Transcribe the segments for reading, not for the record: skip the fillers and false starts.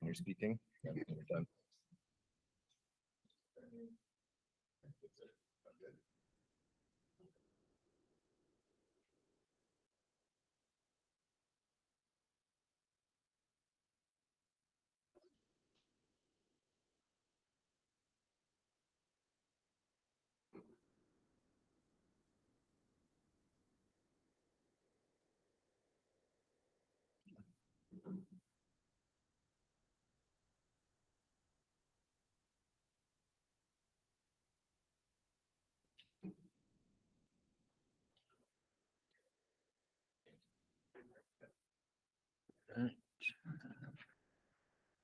You're speaking. Done.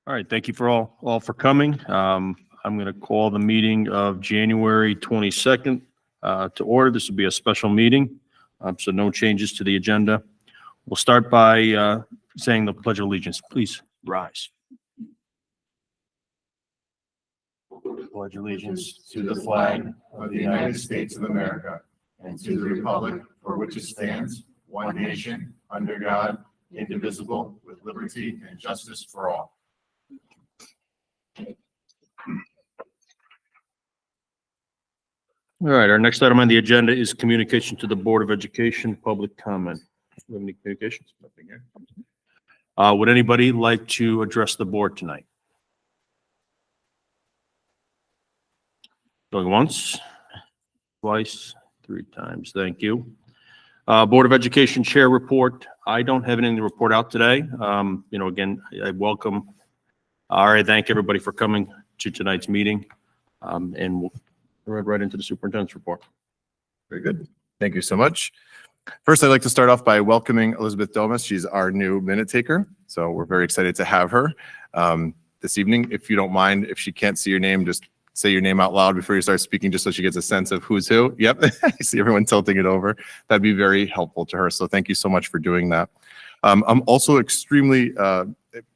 All right, thank you for all for coming. I'm going to call the meeting of January 22nd to order. This will be a special meeting, so no changes to the agenda. We'll start by saying the Pledge of Allegiance. Please rise. Pledge allegiance to the flag of the United States of America and to the republic for which it stands, one nation, under God, indivisible, with liberty and justice for all. All right, our next item on the agenda is communication to the Board of Education, public comment. Do you have any communications? Nothing here. Would anybody like to address the board tonight? Going once, twice, 3 times. Thank you. Board of Education Chair report. I don't have anything to report out today. Again, I welcome, I thank everybody for coming to tonight's meeting. And we'll right into the superintendent's report. Very good. Thank you so much. First, I'd like to start off by welcoming Elizabeth Domas. She's our new minute taker. So we're very excited to have her this evening. If you don't mind, if she can't see your name, just say your name out loud before you start speaking, just so she gets a sense of who's who. Yep, I see everyone tilting it over. That'd be very helpful to her. So thank you so much for doing that. I'm also extremely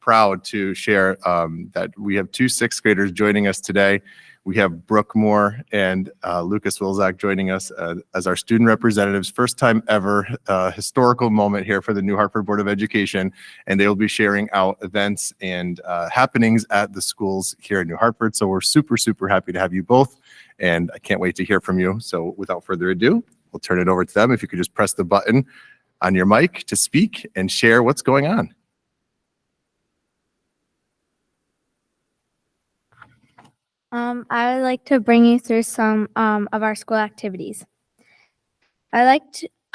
proud to share that we have 2 6th graders joining us today. We have Brooke Moore and Lucas Wilczak joining us as our student representatives. First time ever, historical moment here for the New Hartford Board of Education. And they will be sharing out events and happenings at the schools here in New Hartford. So we're super, super happy to have you both. And I can't wait to hear from you. So without further ado, we'll turn it over to them. If you could just press the button on your mic to speak and share what's going on. I would like to bring you through some of our school activities. I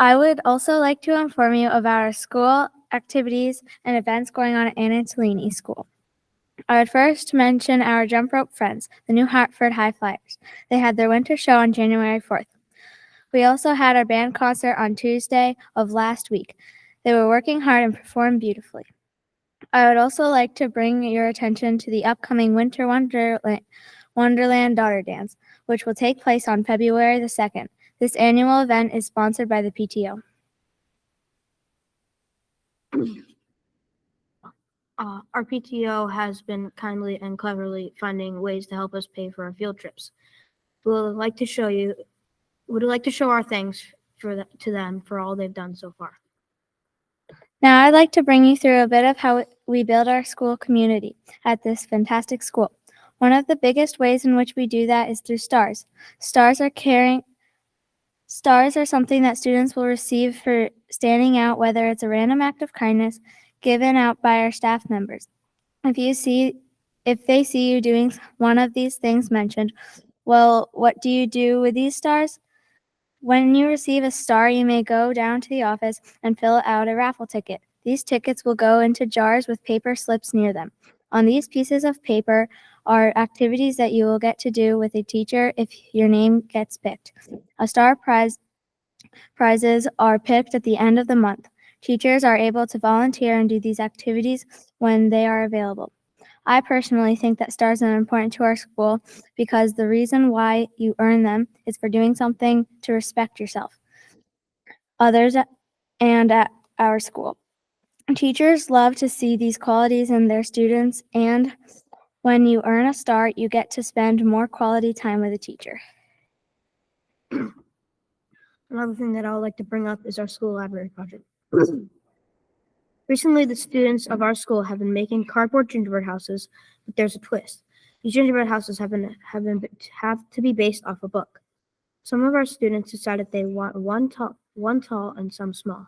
would also like to inform you about our school activities and events going on at Anna Antolini School. I would first mention our jump rope friends, the New Hartford High Flyers. They had their winter show on January 4th. We also had our band concert on Tuesday of last week. They were working hard and performed beautifully. I would also like to bring your attention to the upcoming Winter Wonderland Daughter Dance, which will take place on February the 2nd. This annual event is sponsored by the PTO. Our PTO has been kindly and cleverly finding ways to help us pay for our field trips. We would like to show our thanks to them for all they've done so far. Now I'd like to bring you through a bit of how we build our school community at this fantastic school. One of the biggest ways in which we do that is through stars. Stars are something that students will receive for standing out, whether it's a random act of kindness given out by our staff members. If they see you doing one of these things mentioned, well, what do you do with these stars? When you receive a star, you may go down to the office and fill out a raffle ticket. These tickets will go into jars with paper slips near them. On these pieces of paper are activities that you will get to do with a teacher if your name gets picked. Prizes are picked at the end of the month. Teachers are able to volunteer and do these activities when they are available. I personally think that stars are important to our school because the reason why you earn them is for doing something to respect yourself, others, and at our school. Teachers love to see these qualities in their students, and when you earn a star, you get to spend more quality time with a teacher. Another thing that I would like to bring up is our school library project. Recently, the students of our school have been making cardboard gingerbread houses, but there's a twist. These gingerbread houses have to be based off a book. Some of our students decided they want one tall and some small.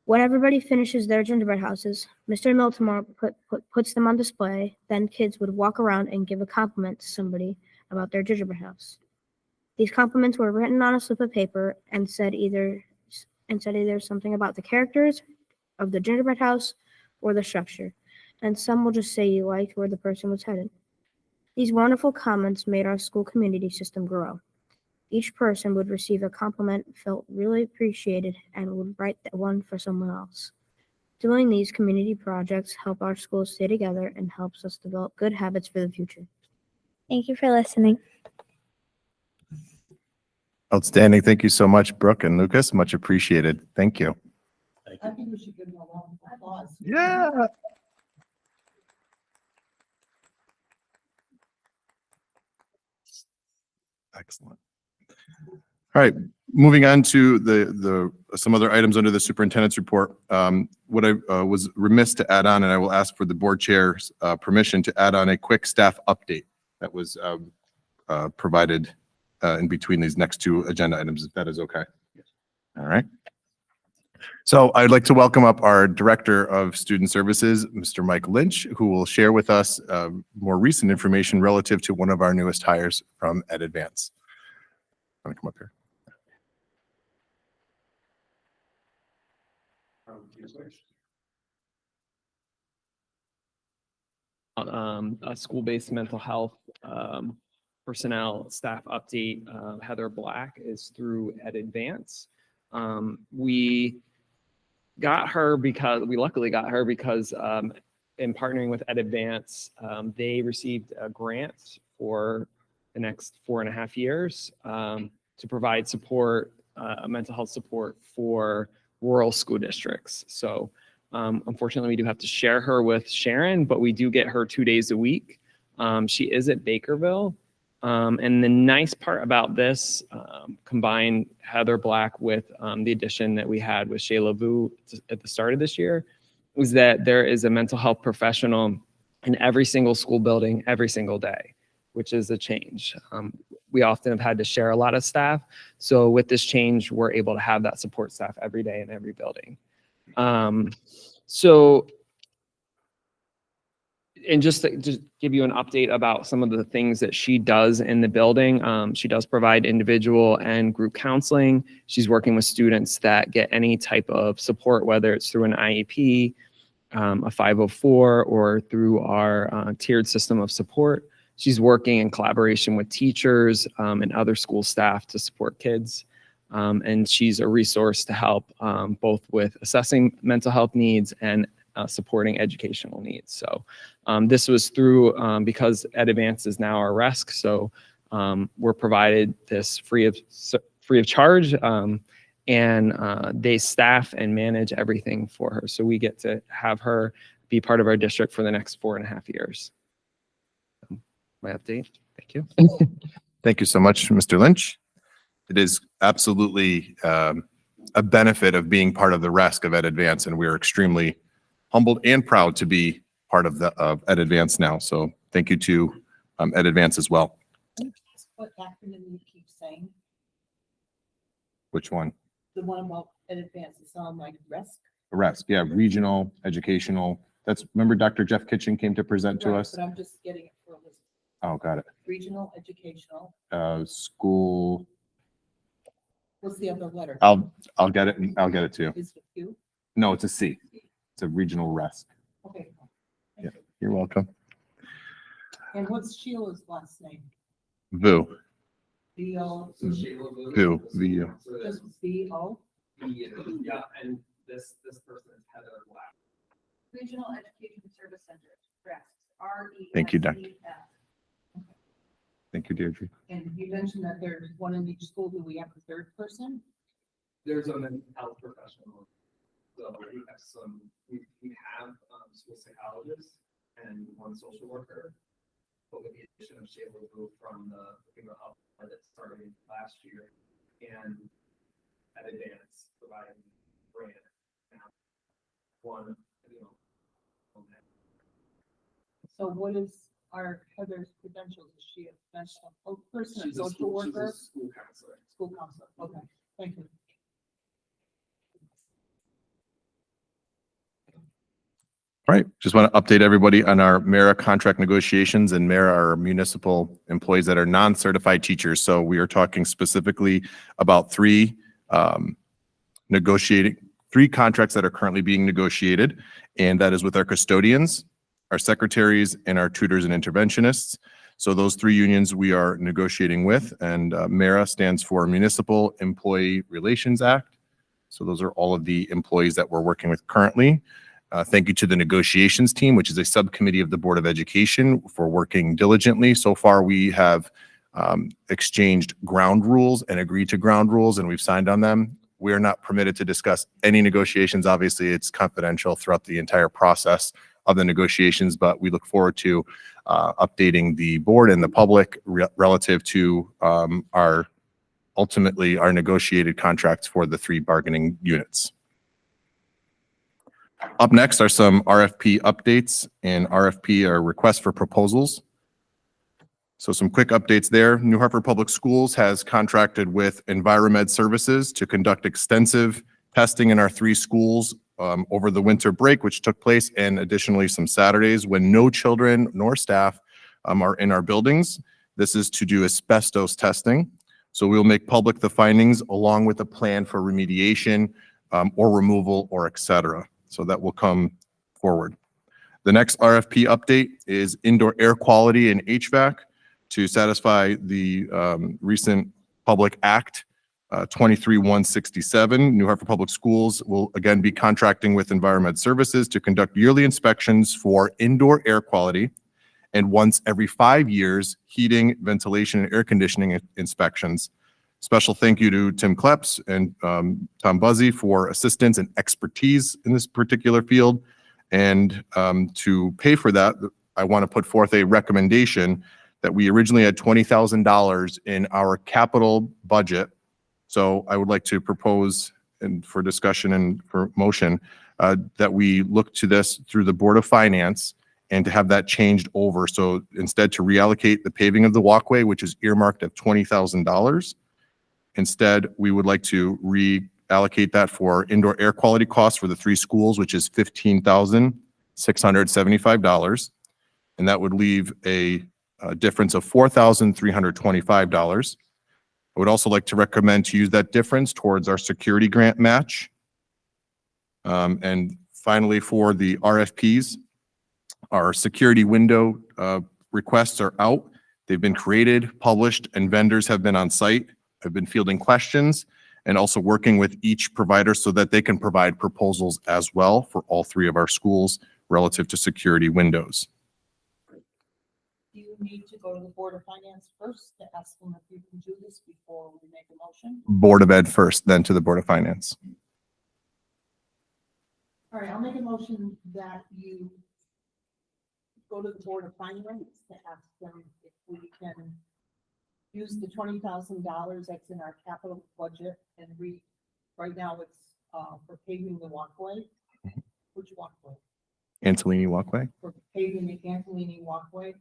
When everybody finishes their gingerbread houses, Mr. Miltimore puts them on display. Then kids would walk around and give a compliment to somebody about their gingerbread house. These compliments were written on a slip of paper and said either something about the characters of the gingerbread house or the structure, and some will just say you liked where the person was headed. These wonderful comments made our school community system grow. Each person would receive a compliment, felt really appreciated, and would write that one for someone else. Doing these community projects help our school stay together and helps us develop good habits for the future. Thank you for listening. Outstanding. Thank you so much, Brooke and Lucas. Much appreciated. Thank you. I think we should give them a round of applause. Yeah. Excellent. All right, moving on to the some other items under the superintendent's report. What I was remiss to add on, and I will ask for the board chair's permission to add on a quick staff update that was provided in between these next two agenda items, if that is okay. All right. So I'd like to welcome up our Director of Student Services, Mr. Mike Lynch, who will share with us more recent information relative to one of our newest hires from Ed Advance. Want to come up here? A school-based mental health personnel staff update. Heather Black is through Ed Advance. We luckily got her because in partnering with Ed Advance, they received a grant for the next 4.5 years to provide support, mental health support for rural school districts. So unfortunately, we do have to share her with Sharon, but we do get her 2 days a week. She is at Bakerville. And the nice part about this, combined Heather Black with the addition that we had with Shayla Vu at the start of this year, was that there is a mental health professional in every single school building every single day, which is a change. We often have had to share a lot of staff. So with this change, we're able to have that support staff every day in every building. And just to give you an update about some of the things that she does in the building, she does provide individual and group counseling. She's working with students that get any type of support, whether it's through an IEP, a 504, or through our tiered system of support. She's working in collaboration with teachers and other school staff to support kids. And she's a resource to help both with assessing mental health needs and supporting educational needs. So this was through, because Ed Advance is now our RESC, so we're provided this free of charge, and they staff and manage everything for her. So we get to have her be part of our district for the next 4.5 years. My update. Thank you. Thank you so much, Mr. Lynch. It is absolutely a benefit of being part of the RESC of Ed Advance, and we're extremely humbled and proud to be part of Ed Advance now. So thank you to Ed Advance as well. What acronym you keep saying? Which one? The one about Ed Advance, it sounds like RESC. RESC, yeah, regional, educational. That's, remember Dr. Jeff Kitchen came to present to Right, us? but I'm just getting it for a list. Oh, got it. Regional, educational. School. What's the other letter? I'll get it. I'll get it to you. Is it you? No, it's a C. It's a regional RESC. Okay. Yeah, you're welcome. And what's Sheila's last name? Vu, V-O, Vu, V-U. just V-O? Yeah, and this person is Heather Black. Regional Education Service Center, REST, R-E-S-E-F. Thank you, Doc. Thank you, Deirdre. And you mentioned that there's one in each school. Do we have a third person? There's a mental health professional. So we have school psychologists and one social worker. But with the addition of Shayla Wu from the female health that started last year and at Advance providing grant. One, So what is our Heather's credentials? Is she a mental health person, a social worker? School counselor. School counselor, okay, thank you. All right, just want to update everybody on our MERA contract negotiations, and MERA are municipal employees that are non-certified teachers. So we are talking specifically about three contracts that are currently being negotiated, and that is with our custodians, our secretaries, and our tutors and interventionists. So those three unions we are negotiating with, and MERA stands for Municipal Employee Relations Act. So those are all of the employees that we're working with currently. Thank you to the negotiations team, which is a subcommittee of the Board of Education, for working diligently. So far, we have exchanged ground rules and agreed to ground rules, and we've signed on them. We are not permitted to discuss any negotiations. Obviously, it's confidential throughout the entire process of the negotiations, but we look forward to updating the board and the public relative to our negotiated contracts for the three bargaining units. Up next are some RFP updates, and RFP are requests for proposals. So some quick updates there. New Hartford Public Schools has contracted with Enviromed Services to conduct extensive testing in our three schools over the winter break, which took place, and additionally some Saturdays when no children nor staff are in our buildings. This is to do asbestos testing. So we'll make public the findings along with a plan for remediation or removal or et cetera. So that will come forward. The next RFP update is indoor air quality and HVAC to satisfy the recent Public Act 23-167. New Hartford Public Schools will again be contracting with Enviromed Services to conduct yearly inspections for indoor air quality and once every 5 years, heating, ventilation, and air conditioning inspections. Special thank you to Tim Kleps and Tom Buzzy for assistance and expertise in this particular field. And to pay for that, I want to put forth a recommendation that we originally had $20,000 in our capital budget. So I would like to propose, and for discussion and for motion, that we look to this through the Board of Finance and to have that changed over. So instead to reallocate the paving of the walkway, which is earmarked at $20,000. Instead, we would like to reallocate that for indoor air quality costs for the three schools, which is $15,675. And that would leave a difference of $4,325. I would also like to recommend to use that difference towards our security grant match. And finally, for the RFPs, our security window requests are out. They've been created, published, and vendors have been on site. I've been fielding questions and also working with each provider so that they can provide proposals as well for all three of our schools relative to security windows. Do you need to go to the Board of Finance first to ask them if you can do this before we make a motion? Board of Ed first, then to the Board of Finance. All right, I'll make a motion that you go to the Board of Finance to ask them if we can use the $20,000 that's in our capital budget and right now it's for paving the walkway. Which walkway? Antolini Walkway. For paving the Antolini walkway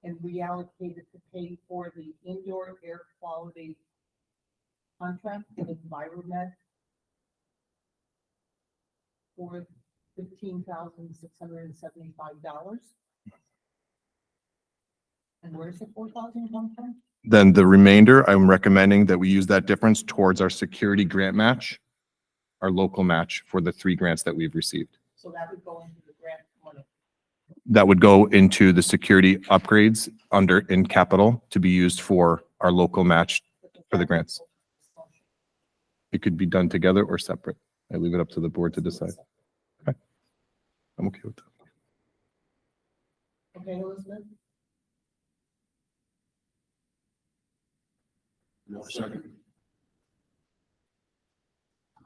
and reallocate it to pay for the indoor air quality contract with Enviromed for $15,675. And where's the $4,000 come from? Then the remainder, I'm recommending that we use that difference towards our security grant match, our local match for the three grants that we've received. So that would go into the grant money. that would go into the security upgrades in capital to be used for our local match for the grants. It could be done together or separate. I leave it up to the board to decide. Okay. I'm okay with that. Okay, Elizabeth?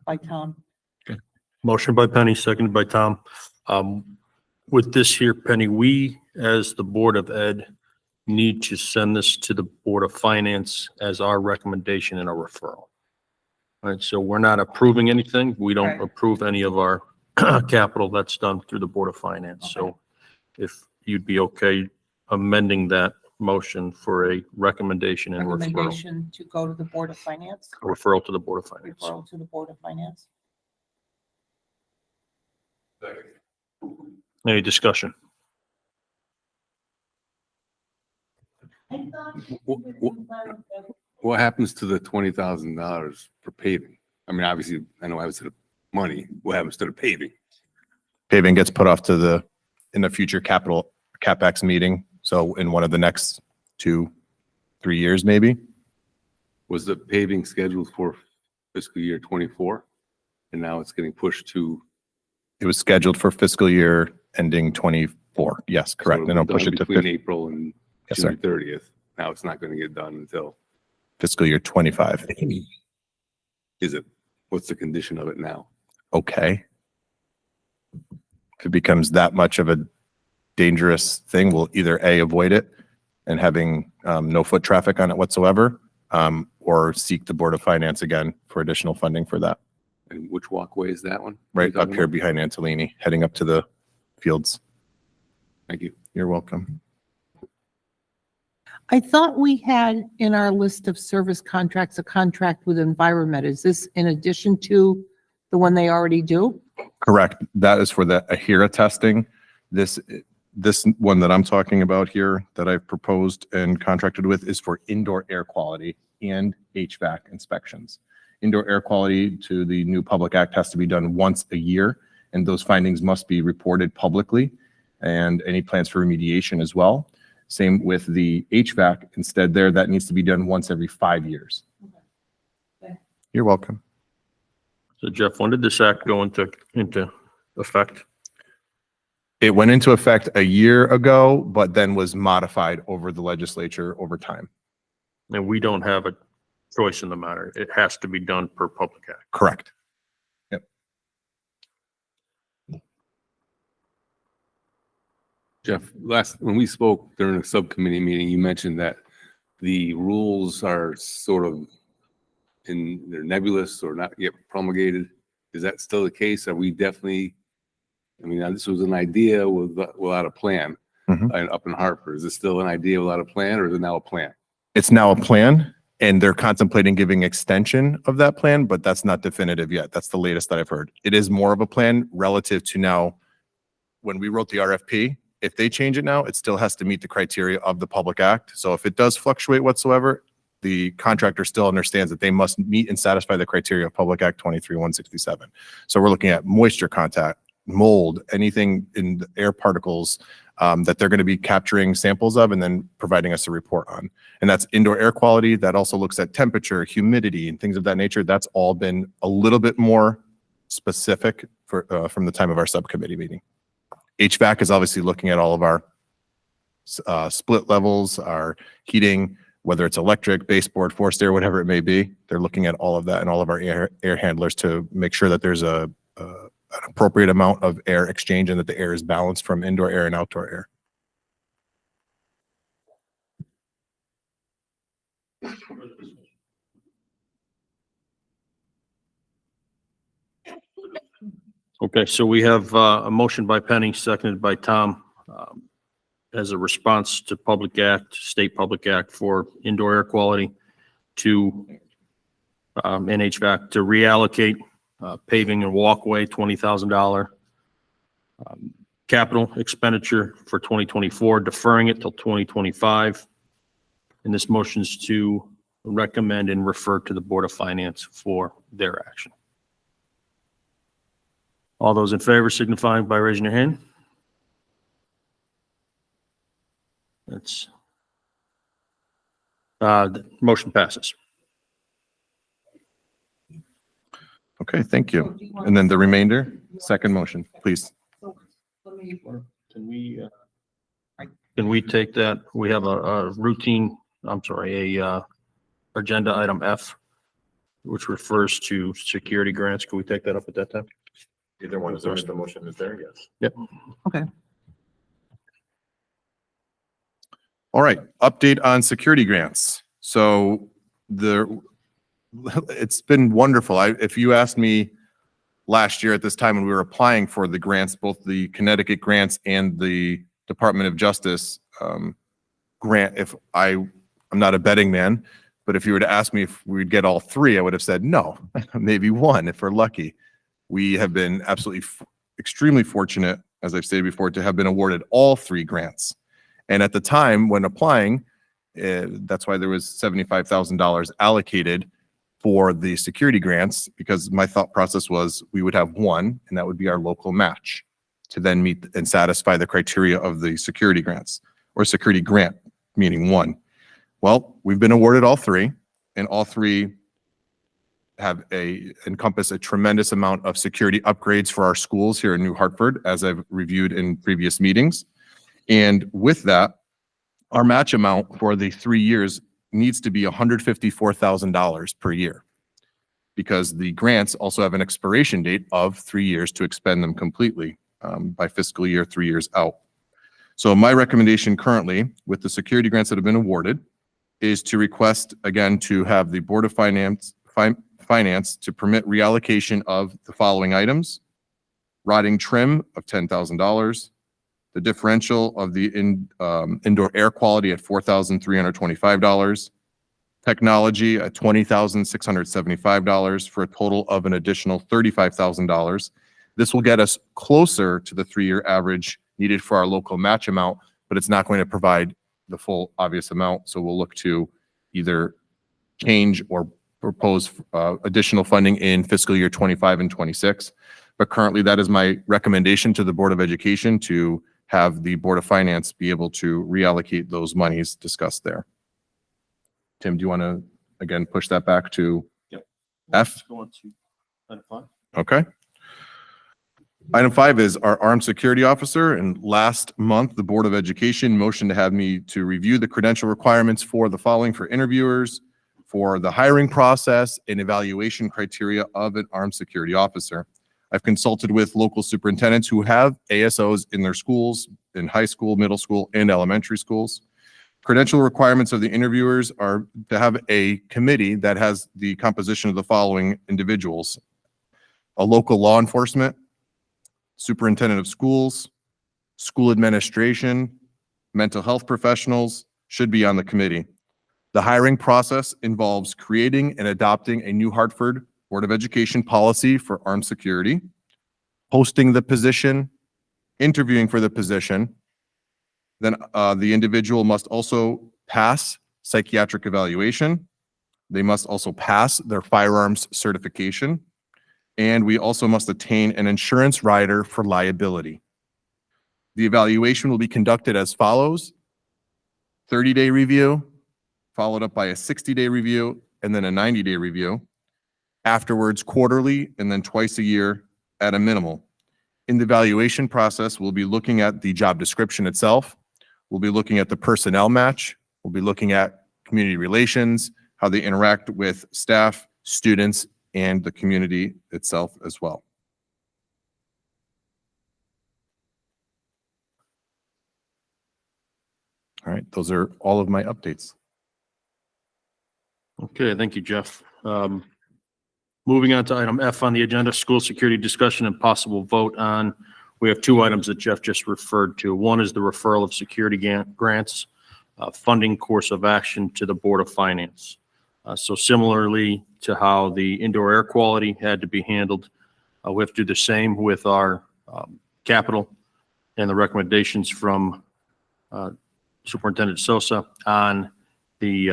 By Tom. Motion by Penny, seconded by Tom. With this here, Penny, we, as the Board of Ed, need to send this to the Board of Finance as our recommendation and a referral. All right, so we're not approving anything. We don't Right. approve any of our capital. That's done through the Board of Finance. So if you'd be okay amending that motion for a recommendation and referral. Recommendation to go to the Board of Finance, Referral to the Board of Finance. referral to the Board of Finance. Any discussion? I thought What happens to the $20,000 for paving? I mean, obviously, I know what happens to the money. What happens to the paving? Paving gets put off to in the future CapEx meeting. So in one of the next 2-3 years, maybe. Was the paving scheduled for fiscal year 24? And now it's getting pushed to. It was scheduled for fiscal year ending 24. Yes, correct. so And I'll done push it to between April and Yes, sir. June 30th. Now it's not going to get done until, fiscal year 25. is it? What's the condition of it now? Okay. If it becomes that much of a dangerous thing, we'll either A, avoid it and having no foot traffic on it whatsoever, or seek the Board of Finance again for additional funding for that. And which walkway is that one? Right You're up talking here about? behind Antolini, heading up to the fields. Thank you. You're welcome. I thought we had in our list of service contracts, a contract with Environment. Is this in addition to the one they already do? Correct. That is for the AHIRA testing. This one that I'm talking about here that I've proposed and contracted with is for indoor air quality and HVAC inspections. Indoor air quality to the new Public Act has to be done once a year, and those findings must be reported publicly, and any plans for remediation as well. Same with the HVAC. Instead there, that needs to be done once every 5 years. Okay. You're welcome. So Jeff, when did this act go into effect? It went into effect a year ago, but then was modified over the legislature over time. And we don't have a choice in the matter. It has to be done per Public Act. Correct. Jeff, when we spoke during a subcommittee meeting, you mentioned that the rules are sort of they're nebulous or not yet promulgated. Is that still the case? Are we definitely, I mean, this was an idea without a plan up in Hartford. Is it still an idea without a plan, or is it now a plan? It's now a plan, and they're contemplating giving extension of that plan, but that's not definitive yet. That's the latest that I've heard. It is more of a plan relative to now, when we wrote the RFP, if they change it now, it still has to meet the criteria of the Public Act. So if it does fluctuate whatsoever, the contractor still understands that they must meet and satisfy the criteria of Public Act 23-167. So we're looking at moisture contact, mold, anything in the air particles that they're going to be capturing samples of and then providing us a report on. And that's indoor air quality. That also looks at temperature, humidity, and things of that nature. That's all been a little bit more specific from the time of our subcommittee meeting. HVAC is obviously looking at all of our split levels, our heating, whether it's electric, baseboard, forced air, whatever it may be. They're looking at all of that and all of our air handlers to make sure that there's an appropriate amount of air exchange and that the air is balanced from indoor air and outdoor air. Okay, so we have a motion by Penny, seconded by Tom, as a response to Public Act, State Public Act for indoor air quality to NHVAC to reallocate paving and walkway, $20,000. Capital expenditure for 2024, deferring it till 2025. And this motion's to recommend and refer to the Board of Finance for their action. All those in favor signifying by raising your hand. It's, the motion passes. Okay, thank So you. do you want And then the to- remainder, do you want- second motion, please. So let me, Can we take that? We have a routine, I'm sorry, agenda item F, which refers to security grants. Can we take that up at that time? Either one, is there the motion is there? Yes. Yep. Okay. All right, update on security grants. So it's been wonderful. If you asked me last year at this time when we were applying for the grants, both the Connecticut grants and the Department of Justice grant, I'm not a betting man, but if you were to ask me if we'd get all three, I would have said no, maybe one if we're lucky. We have been absolutely extremely fortunate, as I've stated before, to have been awarded all three grants. And at the time when applying, that's why there was $75,000 allocated for the security grants, because my thought process was we would have one, and that would be our local match to then meet and satisfy the criteria of the security grants, or security grant, meaning one. Well, we've been awarded all three, and all three encompass a tremendous amount of security upgrades for our schools here in New Hartford, as I've reviewed in previous meetings. And with that, our match amount for the 3 years needs to be $154,000 per year, because the grants also have an expiration date of 3 years to expend them completely by fiscal year 3 years out. So my recommendation currently with the security grants that have been awarded is to request again to have the Board of Finance to permit reallocation of the following items: rotting trim of $10,000, the differential of the indoor air quality at $4,325, technology at $20,675 for a total of an additional $35,000. This will get us closer to the 3-year average needed for our local match amount, but it's not going to provide the full obvious amount. So we'll look to either change or propose additional funding in fiscal year 25 and 26. But currently that is my recommendation to the Board of Education, to have the Board of Finance be able to reallocate those monies discussed there. Tim, do you want to, again, push that back to F? Go on to item 5. Okay. Item 5 is our armed security officer. And last month, the Board of Education motioned to have me to review the credential requirements for the following for interviewers, for the hiring process and evaluation criteria of an armed security officer. I've consulted with local superintendents who have ASOs in their schools, in high school, middle school, and elementary schools. Credential requirements of the interviewers are to have a committee that has the composition of the following individuals: a local law enforcement, superintendent of schools, school administration, mental health professionals should be on the committee. The hiring process involves creating and adopting a New Hartford Board of Education policy for armed security, posting the position, interviewing for the position. Then the individual must also pass psychiatric evaluation. They must also pass their firearms certification. And we also must attain an insurance rider for liability. The evaluation will be conducted as follows: 30-day review, followed up by a 60-day review, and then a 90-day review. Afterwards, quarterly, and then twice a year at a minimal. In the evaluation process, we'll be looking at the job description itself. We'll be looking at the personnel match. We'll be looking at community relations, how they interact with staff, students, and the community itself as well. All right, those are all of my updates. Okay, thank you, Jeff. Moving on to item F on the agenda, school security discussion and possible vote on. We have 2 items that Jeff just referred to. One is the referral of security grants, funding course of action to the Board of Finance. So similarly to how the indoor air quality had to be handled, we have to do the same with our capital and the recommendations from Superintendent Sosa on the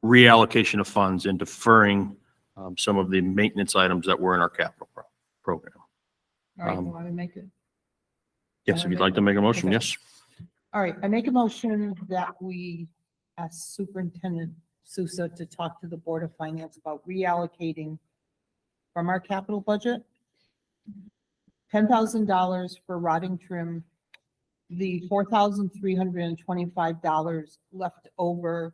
reallocation of funds and deferring some of the maintenance items that were in our capital program. All right, you want to make it? Yes, if you'd like to make a motion, Okay. yes. All right, I make a motion that we ask Superintendent Sousa to talk to the Board of Finance about reallocating from our capital budget $10,000 for rotting trim, the $4,325 left over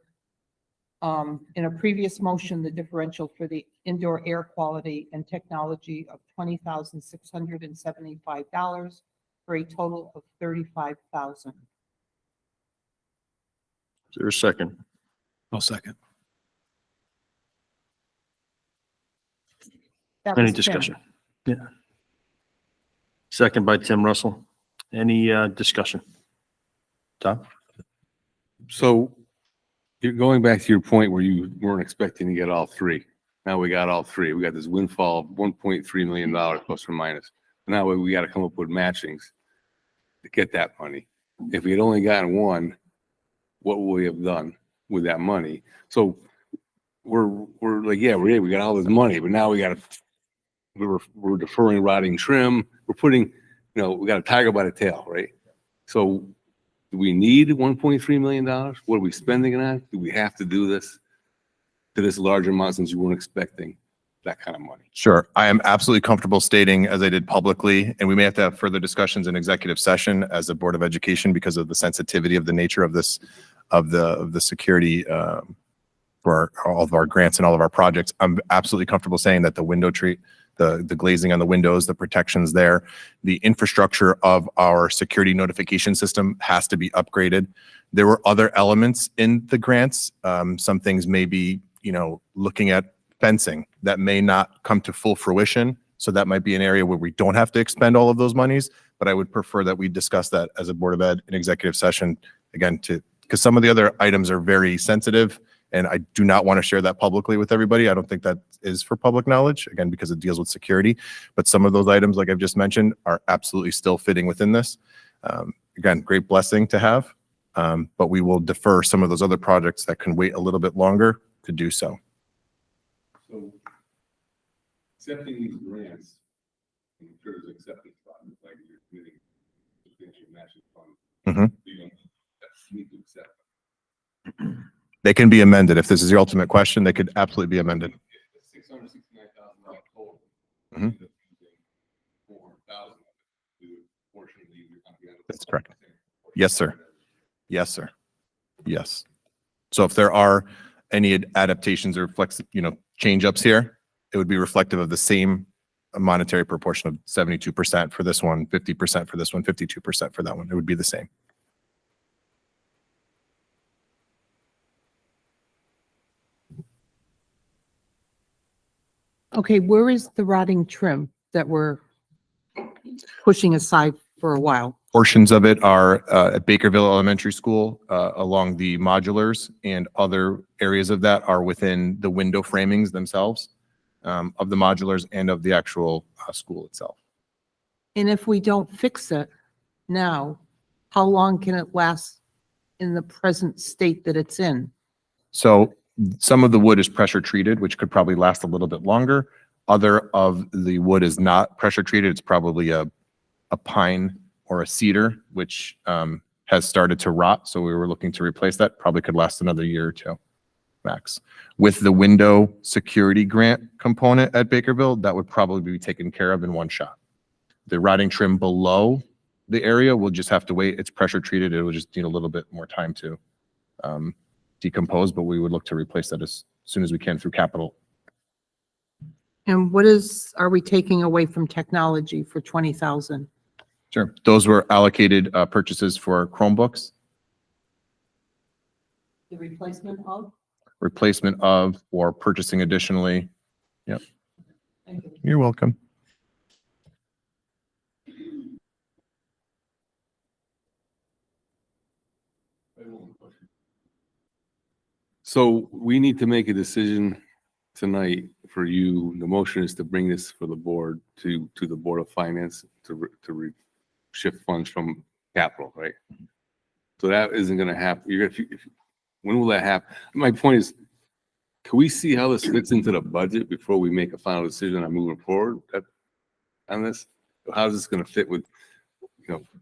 in a previous motion, the differential for the indoor air quality and technology of $20,675 for a total of $35,000. Is there a second? I'll second. That Any was Tim. discussion? Yeah. Second by Tim Russell. Any discussion? Tom? So you're going back to your point where you weren't expecting to get all three. Now we got all three. We got this windfall of $1.3 million plus or minus. Now we got to come up with matchings to get that money. If we had only gotten one, what would we have done with that money? So we're like, yeah, we got all this money, but now we're deferring rotting trim. We're putting, we got a tiger by the tail, right? So do we need $1.3 million? What are we spending it on? Do we have to do this to this larger amount since you weren't expecting that kind of money? Sure. I am absolutely comfortable stating, as I did publicly, and we may have to have further discussions in executive session as a Board of Education because of the sensitivity of the nature of this, of the security for all of our grants and all of our projects. I'm absolutely comfortable saying that the window treat, the glazing on the windows, the protections there, the infrastructure of our security notification system has to be upgraded. There were other elements in the grants. Some things may be, looking at fencing that may not come to full fruition. So that might be an area where we don't have to expend all of those monies, but I would prefer that we discuss that as a Board of Ed in executive session, again, because some of the other items are very sensitive and I do not want to share that publicly with everybody. I don't think that is for public knowledge, again, because it deals with security, but some of those items, like I've just mentioned, are absolutely still fitting within this. Again, great blessing to have, but we will defer some of those other projects that can wait a little bit longer to do so. So accepting these grants, in terms of accepting funds, like you're committing substantial matching funds, Mhm. you don't need to accept. They can be amended. If this is the ultimate question, they could absolutely be amended. $669,000 total. Mhm. $400,000 to portion of the. That's correct. Yes, sir. Yes, sir. Yes. So if there are any adaptations or change ups here, it would be reflective of the same monetary proportion of 72% for this one, 50% for this one, 52% for that one. It would be the same. Okay, where is the rotting trim that we're pushing aside for a while? Portions of it are at Bakerville Elementary School along the modulars, and other areas of that are within the window framings themselves of the modulars and of the actual school itself. And if we don't fix it now, how long can it last in the present state that it's in? So some of the wood is pressure treated, which could probably last a little bit longer. Other of the wood is not pressure treated. It's probably a pine or a cedar, which has started to rot. So we were looking to replace that. Probably could last another year or two max. With the window security grant component at Bakerville, that would probably be taken care of in one shot. The rotting trim below the area will just have to wait. It's pressure treated. It will just need a little bit more time to decompose, but we would look to replace that as soon as we can through capital. And are we taking away from technology for 20,000? Sure. Those were allocated purchases for Chromebooks, The replacement of? replacement of, or purchasing additionally. Yep. Thank you. You're welcome. So we need to make a decision tonight for you. The motion is to bring this for the board to the Board of Finance to shift funds from capital, right? So that isn't going to happen. When will that happen? My point is, can we see how this fits into the budget before we make a final decision on moving forward on this? How's this going to fit with,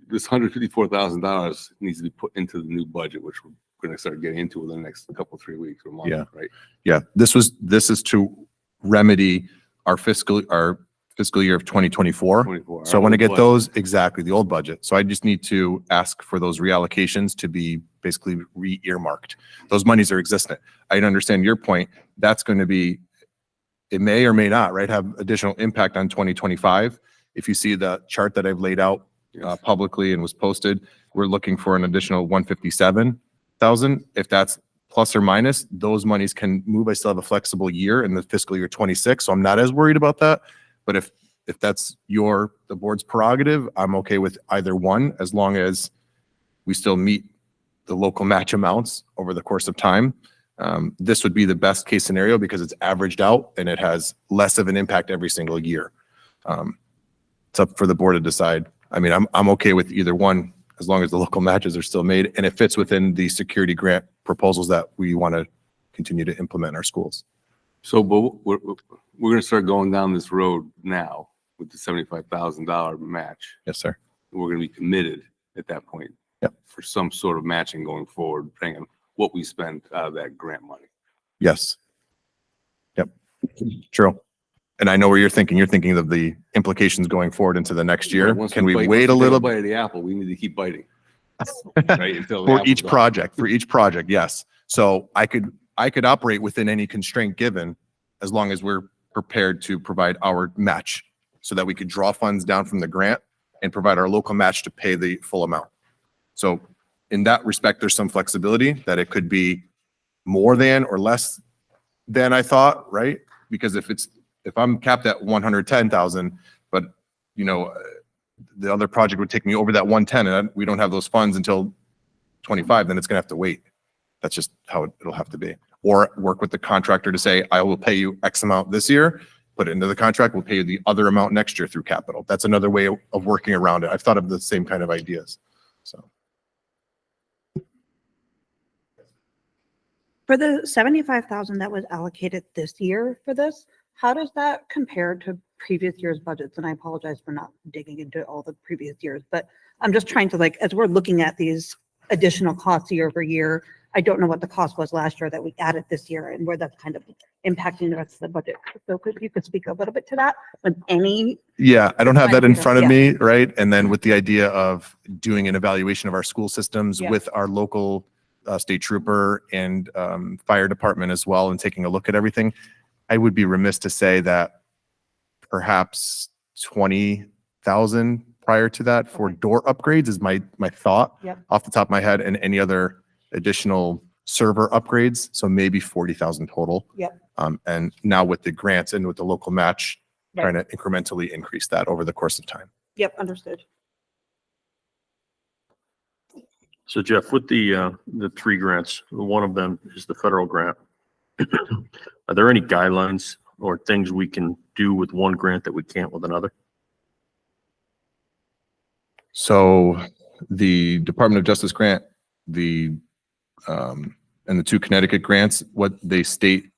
this $154,000 needs to be put into the new budget, which we're going to start getting into within the next couple, 3 weeks or month, Yeah. right? Yeah, this is to remedy our fiscal year of 2024. 24. So I want to get those, exactly, the old budget. So I just need to ask for those reallocations to be basically re-earmarked. Those monies are existent. I understand your point. That's going to be, it may or may not, right, have additional impact on 2025. If you see the chart that I've laid out publicly and was posted, we're looking for an additional 157,000. If that's plus or minus, those monies can move. I still have a flexible year in the fiscal year 26, so I'm not as worried about that. But if that's the board's prerogative, I'm okay with either one, as long as we still meet the local match amounts over the course of time. This would be the best case scenario because it's averaged out and it has less of an impact every single year. It's up for the board to decide. I mean, I'm okay with either one as long as the local matches are still made and it fits within the security grant proposals that we want to continue to implement in our schools. So, but we're going to start going down this road now with the $75,000 match. Yes, sir. We're going to be committed at that point. Yep. For some sort of matching going forward, depending on what we spend out of that grant money. Yes. Yep. True. And I know where you're thinking. You're thinking of the implications going forward into the next year. Once Can we bite- wait a once we take little bite of the apple, we need to keep biting. Right, until the for apple's each done. project? For each project, yes. So I could operate within any constraint given, as long as we're prepared to provide our match, so that we could draw funds down from the grant and provide our local match to pay the full amount. So in that respect, there's some flexibility that it could be more than or less than I thought, right? Because if I'm capped at 110,000, but the other project would take me over that 110 and we don't have those funds until 25, then it's gonna have to wait. That's just how it'll have to be. Or work with the contractor to say, I will pay you X amount this year, put it into the contract, we'll pay you the other amount next year through capital. That's another way of working around it. I've thought of the same kind of ideas, so. For the 75,000 that was allocated this year for this, how does that compare to previous year's budgets? And I apologize for not digging into all the previous years, but I'm just trying to, like, as we're looking at these additional costs year over year, I don't know what the cost was last year that we added this year and where that's kind of impacting the rest of the budget. So you could speak a little bit to that with any, Yeah, I don't have that in front of Yeah. me, right? And then with the idea of doing an evaluation of our school systems Yeah. with our local state trooper and fire department as well, and taking a look at everything, I would be remiss to say that perhaps 20,000 prior to that for door upgrades is my thought Yep. off the top of my head, and any other additional server upgrades. So maybe 40,000 total. Yep. And now with the grants and with the local match, Right. trying to incrementally increase that over the course of time. yep, understood. So Jeff, with the three grants, one of them is the federal grant. Are there any guidelines or things we can do with one grant that we can't with another? So the Department of Justice grant, and the two Connecticut grants, what they state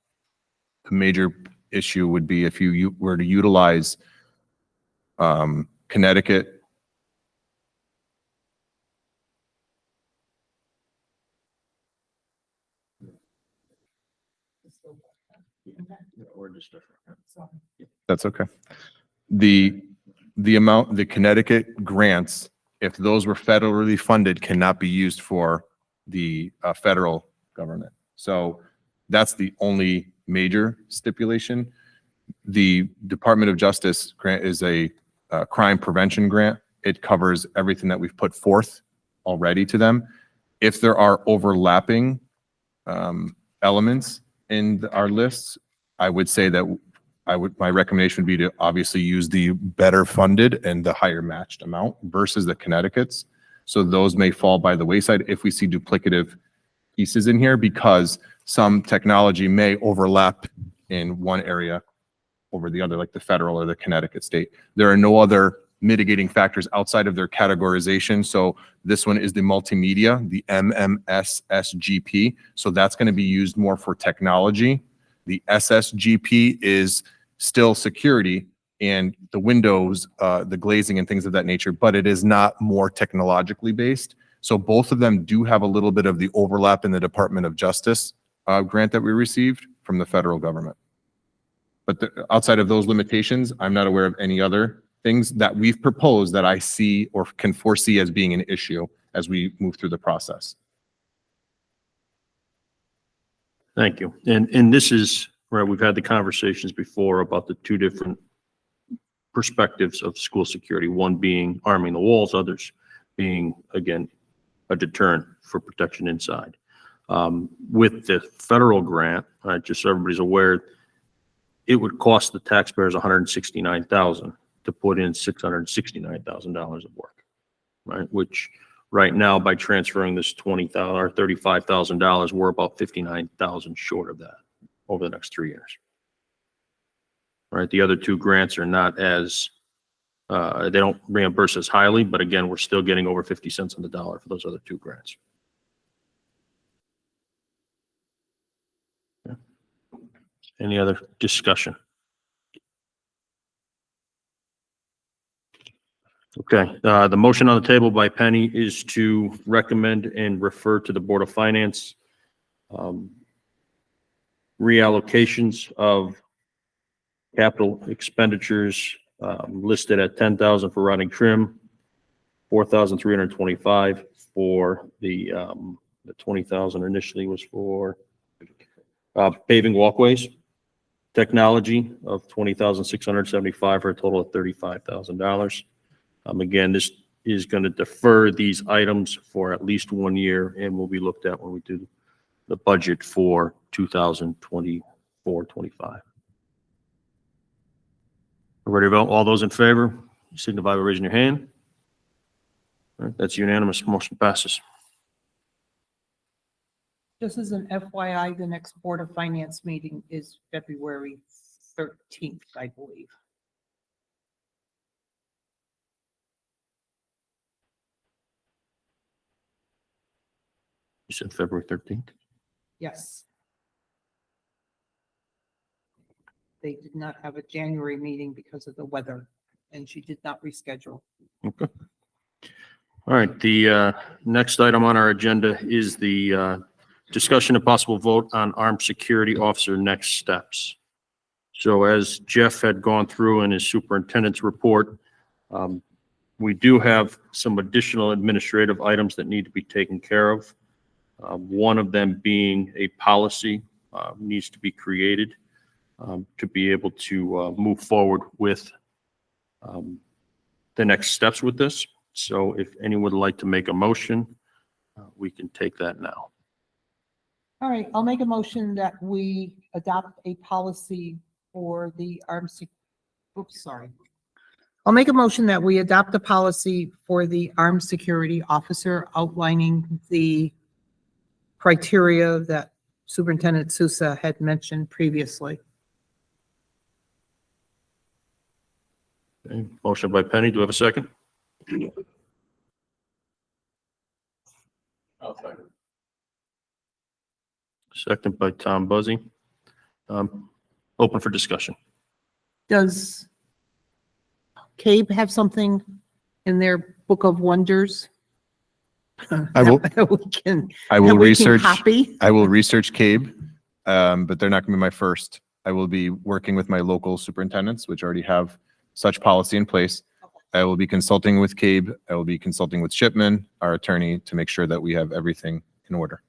the major issue would be if you were to utilize Connecticut. Or just different? That's okay. The amount, the Connecticut grants, if those were federally funded, cannot be used for the federal government. So that's the only major stipulation. The Department of Justice grant is a crime prevention grant. It covers everything that we've put forth already to them. If there are overlapping elements in our lists, I would say that my recommendation would be to obviously use the better funded and the higher matched amount versus the Connecticut's. So those may fall by the wayside if we see duplicative pieces in here, because some technology may overlap in one area over the other, like the federal or the Connecticut state. There are no other mitigating factors outside of their categorization. So this one is the multimedia, the MMSSGP. So that's going to be used more for technology. The SSGP is still security, and the windows, the glazing and things of that nature, but it is not more technologically based. So both of them do have a little bit of the overlap in the Department of Justice grant that we received from the federal government. But outside of those limitations, I'm not aware of any other things that we've proposed that I see or can foresee as being an issue as we move through the process. Thank you. And this is where we've had the conversations before about the two different perspectives of school security, one being arming the walls, others being, again, a deterrent for protection inside. With the federal grant, just so everybody's aware, it would cost the taxpayers $169,000 to put in $669,000 of work, right? Which right now, by transferring this $20,000 or $35,000, we're about $59,000 short of that over the next 3 years. Right? The other two grants are not as, they don't reimburse as highly, but again, we're still getting over 50 cents on the dollar for those other two grants. Yeah. Any other discussion? Okay, the motion on the table by Penny is to recommend and refer to the Board of Finance reallocations of capital expenditures listed at 10,000 for rotting trim, 4,325 for the 20,000 initially was for paving walkways, technology of 20,675 for a total of $35,000. Again, this is going to defer these items for at least 1 year and will be looked at when we do the budget for 2024-25. Ready to vote? All those in favor, signify by raising your hand. All right, that's unanimous. Motion passes. Just as an FYI, the next Board of Finance meeting is February 13th, I believe. You said February 13th? Yes. They did not have a January meeting because of the weather, and she did not reschedule. Okay. All right, the next item on our agenda is the discussion and possible vote on armed security officer next steps. So as Jeff had gone through in his superintendent's report, we do have some additional administrative items that need to be taken care of. One of them being a policy needs to be created to be able to move forward with the next steps with this. So if anyone would like to make a motion, we can take that now. All right, I'll make a motion that we adopt a policy for the I'll make a motion that we adopt a policy for the armed security officer outlining the criteria that Superintendent Sousa had mentioned previously. Okay, motion by Penny. Do we have a second? Second by Tom Buzzy. Open for discussion. Does CABE have something in their book of wonders? I will- that we can, I will that we can research. copy? I will research CABE, but they're not going to be my first. I will be working with my local superintendents, which already have such policy in place. I will be consulting with CABE. I will be consulting with Shipman, our attorney, to make sure that we have everything in order.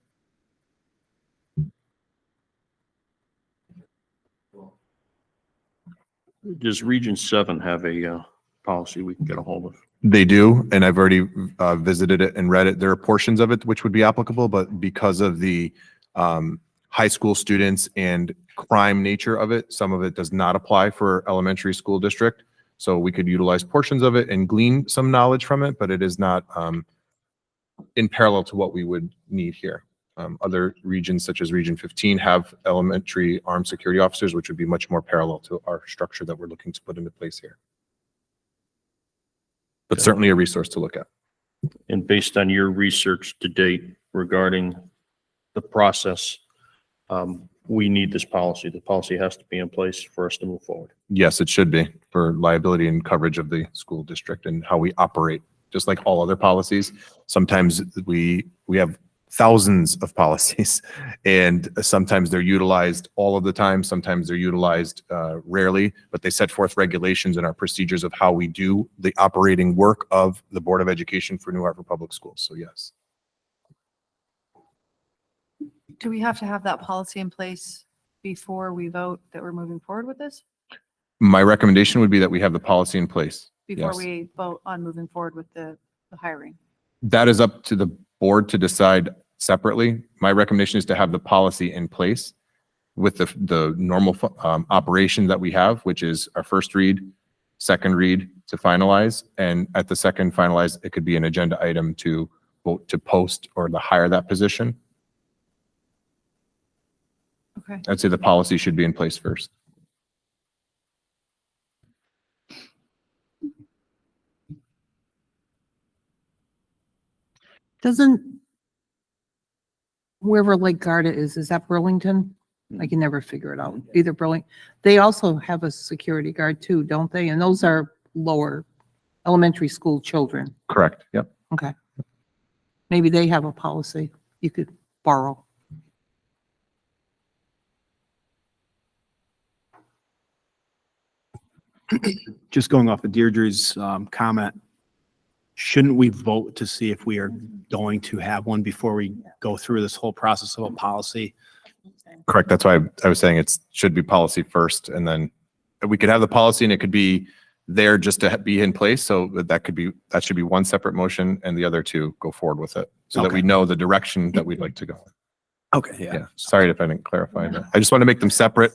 Does Region 7 have a policy we can get a hold of? They do, and I've already visited it and read it. There are portions of it which would be applicable, but because of the high school students and crime nature of it, some of it does not apply for elementary school district. So we could utilize portions of it and glean some knowledge from it, but it is not in parallel to what we would need here. Other regions such as Region 15 have elementary armed security officers, which would be much more parallel to our structure that we're looking to put into place here. But certainly a resource to look at. And based on your research to date regarding the process, we need this policy. The policy has to be in place for us to move forward. Yes, it should be for liability and coverage of the school district and how we operate, just like all other policies. Sometimes we have thousands of policies and sometimes they're utilized all of the time. Sometimes they're utilized rarely, but they set forth regulations and our procedures of how we do the operating work of the Board of Education for New Hartford Public Schools. So yes. Do we have to have that policy in place before we vote that we're moving forward with this? My recommendation would be that we have the policy in place. Before Yes. we vote on moving forward with the hiring? That is up to the board to decide separately. My recommendation is to have the policy in place with the normal operation that we have, which is our first read, second read to finalize. And at the second finalize, it could be an agenda item to vote to post or to hire that position. Okay. I'd say the policy should be in place first. Doesn't wherever Lake Garda is that Burlington? I can never figure it out. Either Burlington, they also have a security guard too, don't they? And those are lower elementary school children. Correct. Yep. Okay. Maybe they have a policy you could borrow. Just going off of Deirdre's comment, shouldn't we vote to see if we are going to have one before we go through this whole process of a policy? Correct. That's why I was saying it should be policy first, and then we could have the policy and it could be there just to be in place. So that should be one separate motion and the other two go forward with it so that we Okay. know the direction that we'd like to go. Okay, Yeah. Sorry if I didn't clarify that. I just want to make them separate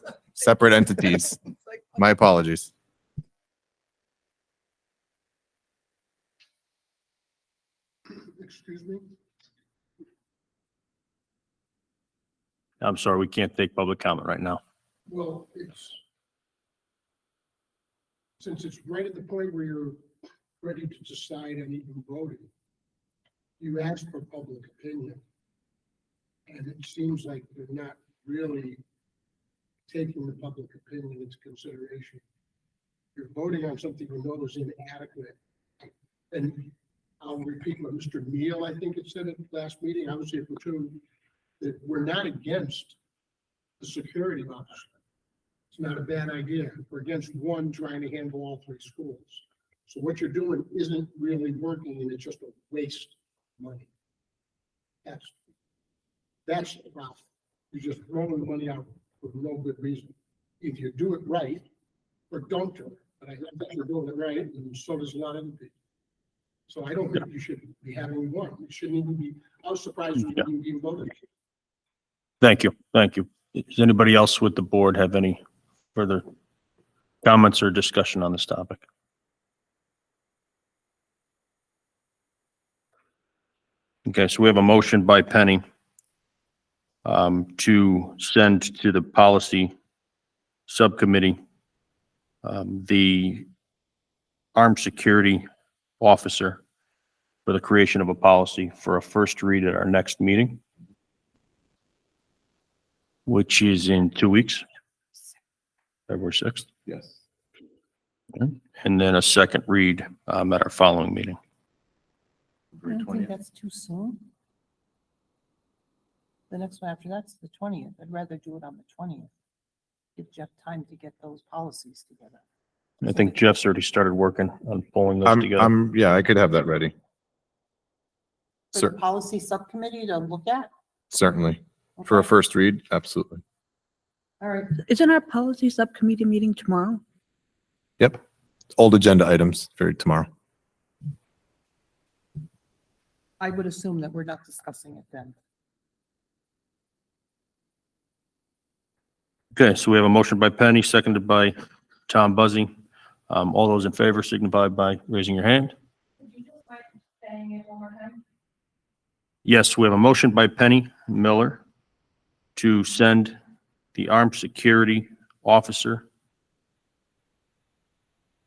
entities. My apologies. Excuse me? I'm sorry, we can't take public comment right now. Well, since it's right at the point where you're ready to decide and even voting, you ask for public opinion. And it seems like you're not really taking the public opinion into consideration. You're voting on something you know is inadequate. And I'll repeat what Mr. Neal, I think it said at the last meeting, I was here for two, that we're not against the security officer. It's not a bad idea. We're against one trying to handle all three schools. So what you're doing isn't really working and it's just a waste of money. That's the problem. You're just throwing the money out for no good reason. Either you do it right or don't do it. But I think you're doing it right and so does a lot of other people. So I don't think you should be having one. It shouldn't even be, I was surprised you didn't even vote. Thank you. Thank you. Does anybody else with the board have any further comments or discussion on this topic? Okay, so we have a motion by Penny to send to the policy subcommittee the armed security officer for the creation of a policy for a first read at our next meeting, which is in 2 weeks, February 6th. Yes. Okay. And then a second read at our following meeting. I don't think that's too soon. The next one after that's the 20th. I'd rather do it on the 20th. Give Jeff time to get those policies together. I think Jeff's already started working on pulling those together. Yeah, I could have that ready. For the Cer- policy subcommittee to look at? Certainly. For a Okay. first read, absolutely. All right. Isn't our policy subcommittee meeting tomorrow? Yep. Old agenda items for tomorrow. I would assume that we're not discussing it then. Okay, so we have a motion by Penny, seconded by Tom Buzzy. All those in favor signify by raising your hand. Yes, we have a motion by Penny Miller to send the armed security officer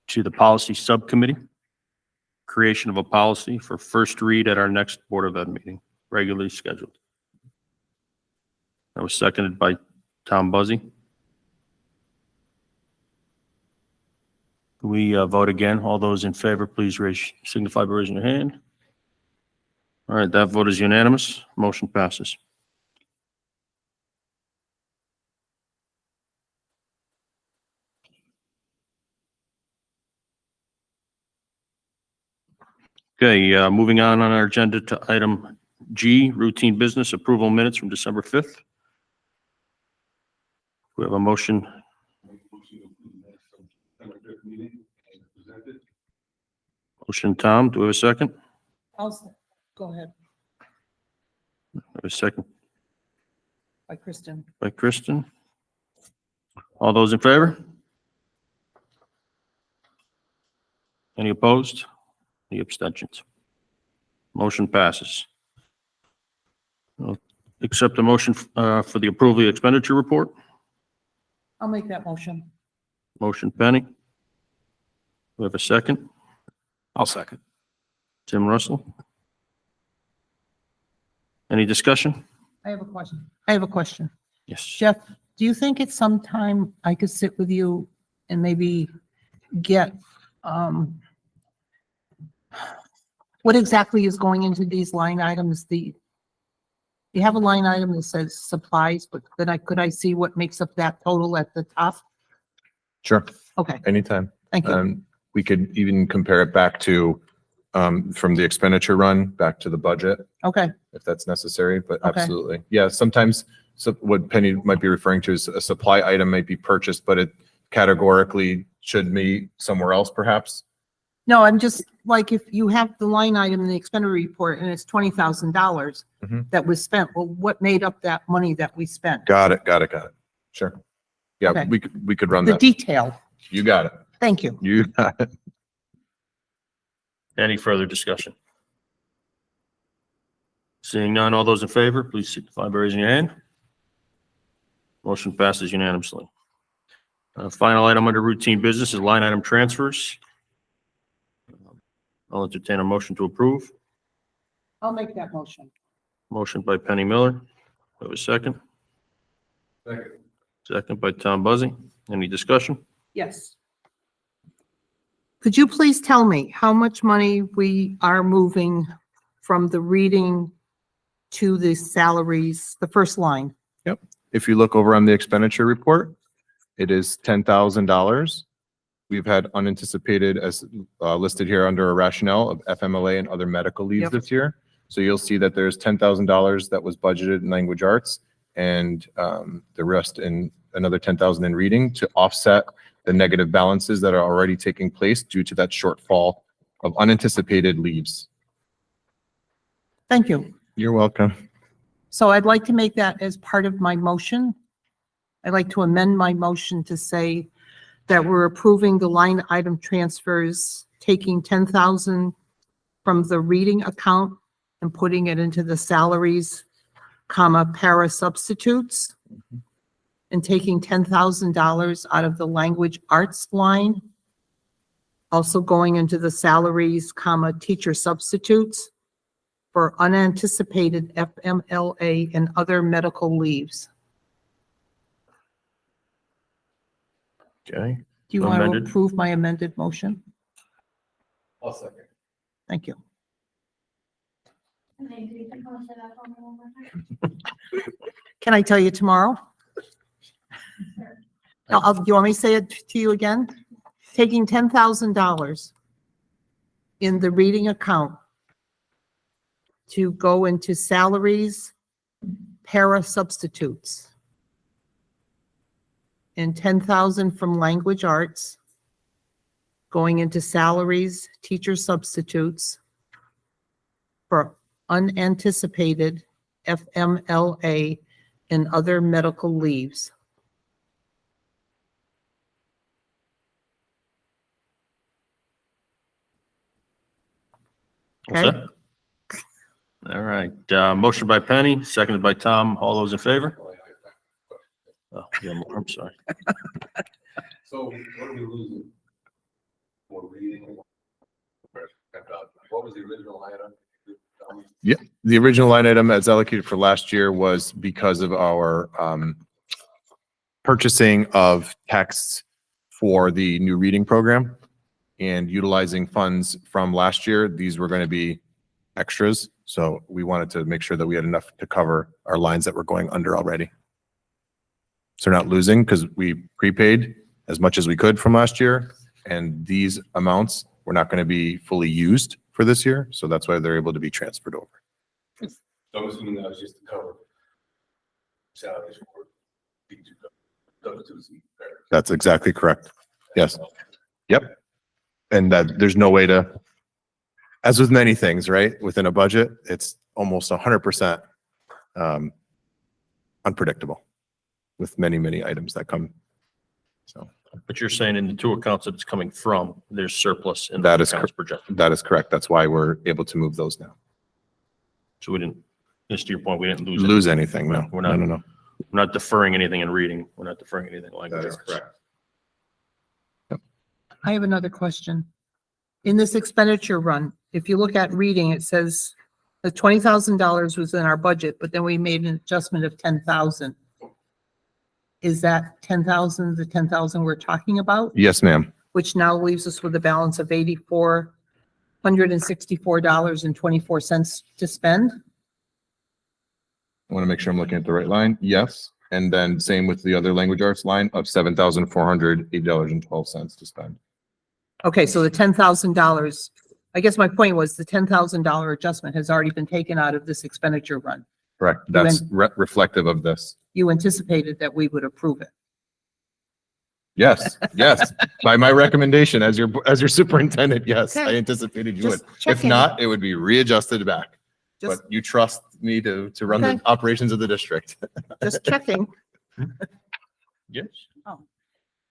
to the policy subcommittee, creation of a policy for first read at our next Board of Ed meeting, regularly scheduled. That was seconded by Tom Buzzy. Can we vote again? All those in favor, please signify by raising your hand. All right, that vote is unanimous. Motion passes. Okay, moving on our agenda to item G, routine business approval minutes from December 5th. We have a motion. Motion, Tom. Do we have a second? Go ahead, We have a second by Kristen. by Kristen. All those in favor? Any opposed? Any abstentions? Motion passes. I'll accept the motion for the approval of the expenditure report. I'll make that motion. Motion, Penny. We have a second. I'll second. Tim Russell. Any discussion? I have a question. Yes. Jeff, do you think it's sometime I could sit with you and maybe get, what exactly is going into these line items? You have a line item that says supplies, but then could I see what makes up that total at the top? Sure, Okay, anytime. thank you. We could even compare it back to, from the expenditure run back to the budget, Okay, if that's necessary, but Okay. absolutely. Yeah, sometimes, so what Penny might be referring to is a supply item may be purchased, but it categorically should be somewhere else perhaps. no, I'm just, like, if you have the line item in the expenditure report and it's $20,000 Mhm. that was spent, well, what made up that money that we spent? Got it. Sure. Yeah, Okay. we could run The that. detail. You got it. Thank you. You got it. Any further discussion? Seeing none, all those in favor, please signify by raising your hand. Motion passes unanimously. Final item under routine business is line item transfers. I'll entertain a motion to approve. I'll make that motion. Motion by Penny Miller. Do I have a second? Second. Second by Tom Buzzy. Any discussion? Yes. Could you please tell me how much money we are moving from the reading to the salaries, the first line? If you look over on the expenditure report, it is $10,000. We've had unanticipated as listed here under a rationale of FMLA and other medical leaves Yep. this year. So you'll see that there's $10,000 that was budgeted in language arts and the rest in another 10,000 in reading to offset the negative balances that are already taking place due to that shortfall of unanticipated leaves. Thank you. You're welcome. So I'd like to make that as part of my motion. I'd like to amend my motion to say that we're approving the line item transfers, taking 10,000 from the reading account and putting it into the salaries, para substitutes, and taking $10,000 out of the language arts line, also going into the salaries, teacher substitutes for unanticipated FMLA and other medical leaves. Okay. Do you want to Amended. approve my amended motion? I'll second. Thank you. Can I tell you tomorrow? You want me to say it to you again? Taking $10,000 in the reading account to go into salaries, para substitutes, and 10,000 from language arts, going into salaries, teacher substitutes for unanticipated FMLA and other medical leaves. All set? All right, motion by Penny, seconded by Tom. All those in favor? Oh, yeah, I'm sorry. So what are we losing? For reading? What was the original item? The original line item as allocated for last year was because of our purchasing of texts for the new reading program and utilizing funds from last year. These were going to be extras. So we wanted to make sure that we had enough to cover our lines that were going under already. So we're not losing because we prepaid as much as we could from last year. And these amounts were not going to be fully used for this year. So that's why they're able to be transferred over. So I'm assuming that was just to cover salaries for those two seats. That's exactly correct. Yes. Yep. And that there's no way to, as with many things, right? Within a budget, it's almost 100% unpredictable with many, many items that come. So But you're saying in the two accounts that it's coming from, there's surplus in That those is accounts projected. that is correct. That's why we're able to move those now. So we didn't, just to your point, we didn't Lose anything. No, We're no, not, no, no. we're not deferring anything in reading. We're not deferring anything like That that. is correct. I have another question. In this expenditure run, if you look at reading, it says the $20,000 was in our budget, but then we made an adjustment of 10,000. Is that 10,000, the 10,000 we're talking about? Yes, ma'am. Which now leaves us with a balance of $8,464.24 to spend? I want to make sure I'm looking at the right line. Yes. And then same with the other language arts line of $7,408.12 to spend. Okay, so the $10,000, I guess my point was the $10,000 adjustment has already been taken out of this expenditure run. Correct. That's reflective of this. You anticipated that we would approve it. Yes, yes. By my recommendation as your superintendent, yes, I Okay. anticipated you would. Just If checking. not, it would be readjusted back. Just, But you trust me to run the Okay. operations of the district. just checking. Yes.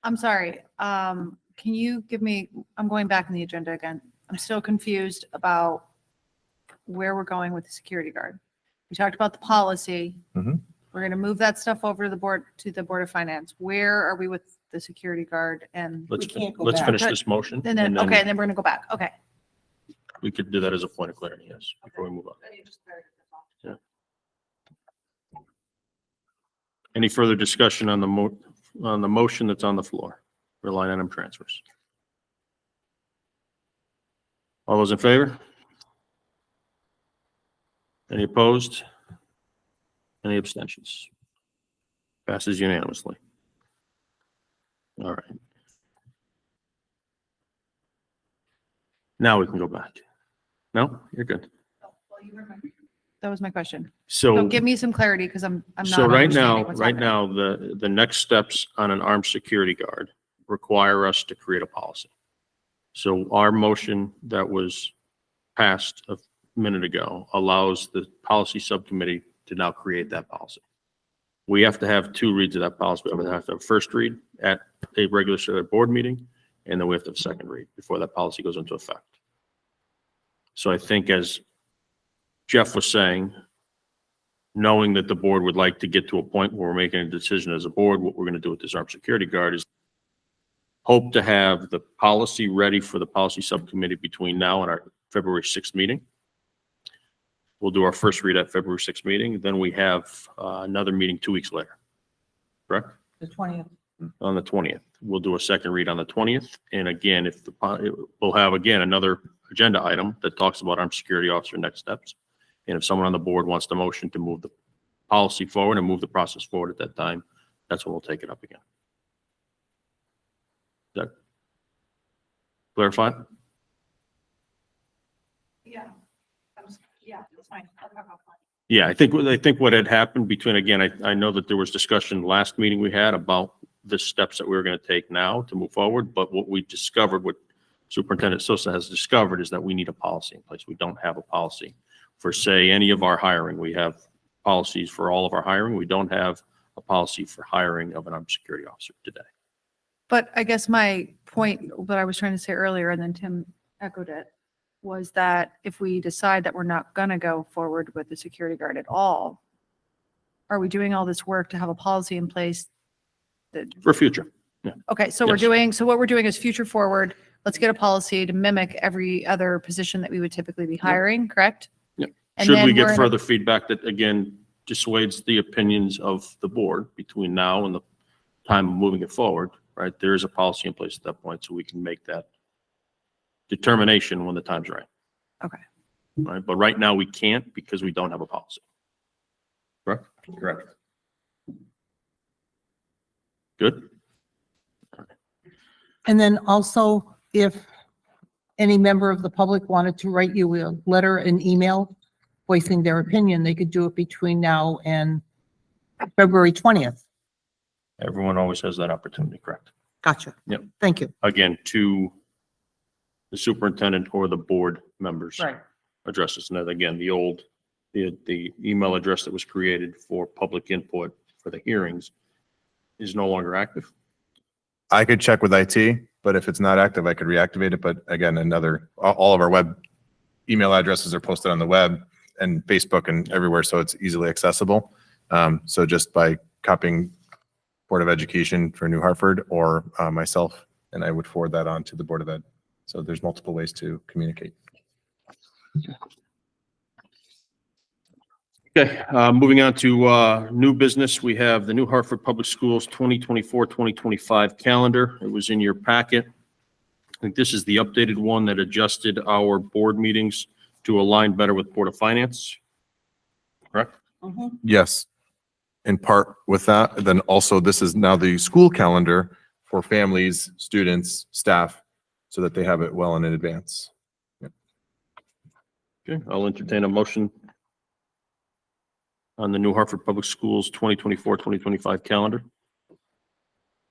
I'm sorry. Can you give me, I'm going back in the agenda again. I'm still confused about where we're going with the security guard. We talked about the policy. Mhm. We're going to move that stuff over to the Board of Finance. Where are we with the security guard? And Let's, can't go let's back. finish this motion. and then, okay, and then we're going to go back. Okay. We could do that as a point of clarity, yes, before we move on. Yeah. Any further discussion on the motion that's on the floor for line item transfers? All those in favor? Any opposed? Any abstentions? Passes unanimously. All right. Now we can go back. No, you're good. That was my question. So So, give me some clarity because I'm not so right now, understanding what's happening. the next steps on an armed security guard require us to create a policy. So our motion that was passed a minute ago allows the policy subcommittee to now create that policy. We have to have two reads of that policy. We have to have first read at a regular board meeting, and then we have to have a second read before that policy goes into effect. So I think as Jeff was saying, knowing that the board would like to get to a point where we're making a decision as a board, what we're going to do with this armed security guard is hope to have the policy ready for the policy subcommittee between now and our February 6th meeting. We'll do our first read at February 6th meeting. Then we have another meeting 2 weeks later, correct? The 20th. On the 20th. We'll do a second read on the 20th. And again, we'll have again another agenda item that talks about armed security officer next steps. And if someone on the board wants the motion to move the policy forward and move the process forward at that time, that's when we'll take it up again. Is that clarified? Yeah. Yeah, that's fine. Yeah, I think what had happened between, again, I know that there was discussion last meeting we had about the steps that we were going to take now to move forward, but what we discovered, what Superintendent Sosa has discovered is that we need a policy in place. We don't have a policy for, say, any of our hiring. We have policies for all of our hiring. We don't have a policy for hiring of an armed security officer today. But I guess my point, what I was trying to say earlier, and then Tim echoed it, was that if we decide that we're not going to go forward with the security guard at all, are we doing all this work to have a policy in place that, For future. okay, so Yes. what we're doing is future forward. Let's get a policy to mimic every other position that we would typically be hiring, correct? Yeah. And Should then we we're get in a- further feedback that, again, dissuades the opinions of the board between now and the time of moving it forward, right, there is a policy in place at that point, so we can make that determination when the time's right. Okay. Right, but right now we can't because we don't have a policy. Correct? Correct. Good? And then also, if any member of the public wanted to write you a letter, an email voicing their opinion, they could do it between now and February 20th. Everyone always has that opportunity, correct? Gotcha. Yep. Thank you. Again, to the superintendent or the board members. Right. Addresses. And then again, the email address that was created for public input for the hearings is no longer active. I could check with IT, but if it's not active, I could reactivate it. But again, all of our web email addresses are posted on the web and Facebook and everywhere, so it's easily accessible. So just by copying Board of Education for New Hartford or myself, and I would forward that on to the Board of Ed. So there's multiple ways to communicate. Okay, moving on to new business. We have the New Hartford Public Schools 2024-2025 calendar. It was in your packet. I think this is the updated one that adjusted our board meetings to align better with Board of Finance. Correct? Yes, in part with that. Then also this is now the school calendar for families, students, staff, so that they have it well in advance. Okay, I'll entertain a motion on the New Hartford Public Schools 2024-2025 calendar.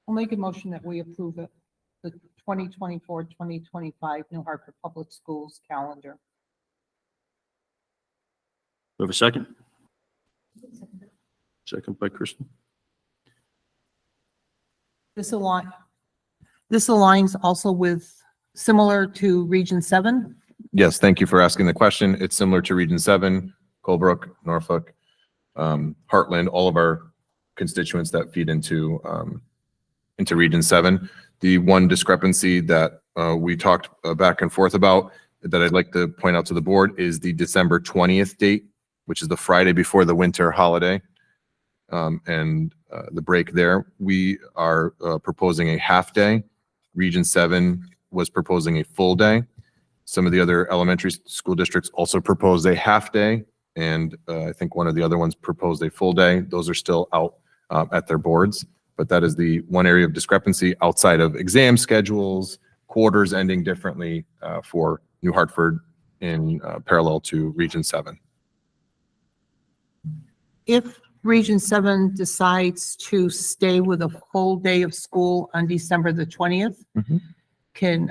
I'll make a motion that we approve it, the 2024-2025 New Hartford Public Schools calendar. We have a second? Second by Kristen. This aligns also with, similar to Region 7. Yes, thank you for asking the question. It's similar to Region 7, Colebrook, Norfolk, Heartland, all of our constituents that feed into Region 7. The one discrepancy that we talked back and forth about that I'd like to point out to the board is the December 20th date, which is the Friday before the winter holiday. And the break there, we are proposing a half day. Region 7 was proposing a full day. Some of the other elementary school districts also proposed a half day. And I think one of the other ones proposed a full day. Those are still out at their boards. But that is the one area of discrepancy outside of exam schedules, quarters ending differently for New Hartford in parallel to Region 7. If Region 7 decides to stay with a full day of school on December the 20th,